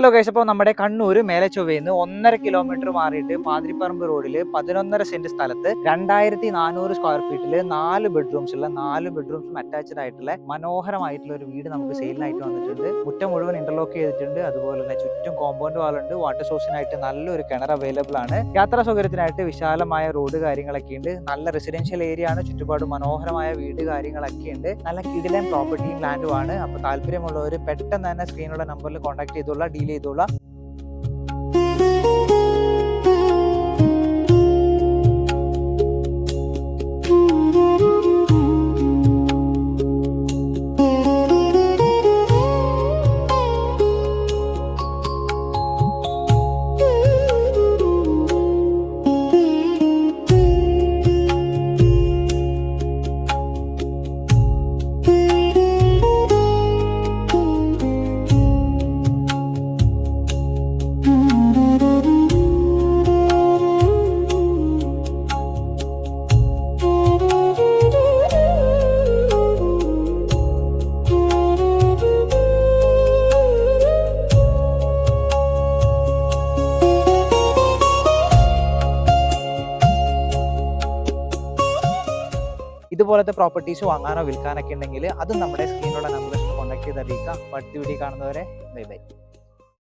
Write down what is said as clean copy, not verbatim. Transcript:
Hello guys, അപ്പോൾ നമ്മുടെ Kannur മേലച്ചൊവ്വയിന്ന് 1.5 kilometre മാറിയിട്ട് പാതിരിപ്പറമ്പ് റോഡിൽ 11.5 സെന്റ് സ്ഥലത്ത് 2400 സ്ക്വയർ ഫീറ്റിൽ 4 ബെഡ്റൂംസ് ഉള്ള 4 ബെഡ്റൂംസും അറ്റാച്ച്ഡ് ആയിട്ടുള്ള മനോഹരമായിട്ടുള്ള ഒരു വീട് നമുക്ക് സെയിലിനായിട്ട് വന്നിട്ടുണ്ട്. മുറ്റം മുഴുവൻ ഇന്റർലോക്ക് ചെയ്തിട്ടുണ്ട്. അതുപോലെ തന്നെ ചുറ്റും കോമ്പൗണ്ട് വാളുണ്ട്. വാട്ടർ സോഴ്സിനായിട്ട് നല്ലൊരു കിണർ അവൈലബിൾ ആണ്. യാത്രാ സൗകര്യത്തിനായിട്ട് വിശാലമായ റോഡ് കാര്യങ്ങളൊക്കെ ഉണ്ട്. നല്ല റെസിഡൻഷ്യൽ ഏരിയ ആണ്. ചുറ്റുപാട് മനോഹരമായ വീട് കാര്യങ്ങളൊക്കെ ഉണ്ട്. നല്ല കിടിലൻ പ്രോപ്പർട്ടിയും ലാൻഡും ആണ്. അപ്പോൾ താല്പര്യമുള്ളവർ പെട്ടെന്ന് തന്നെ സ്ക്രീനിലുള്ള നമ്പറിൽ കോൺടാക്ട് ചെയ്തോളാം, ഡീൽ ചെയ്തോളാം. ഇതുപോലത്തെ പ്രോപ്പർട്ടീസ് വാങ്ങാനോ വിൽക്കാനൊക്കെ ഉണ്ടെങ്കിൽ അതും നമ്മുടെ സ്ക്രീനിലുള്ള നമ്പേഴ്സിൽ കോൺടാക്ട് ചെയ്ത് അറിയിക്കാം. അടുത്ത വീഡിയോ കാണുന്നവരെ ബൈ ബൈ.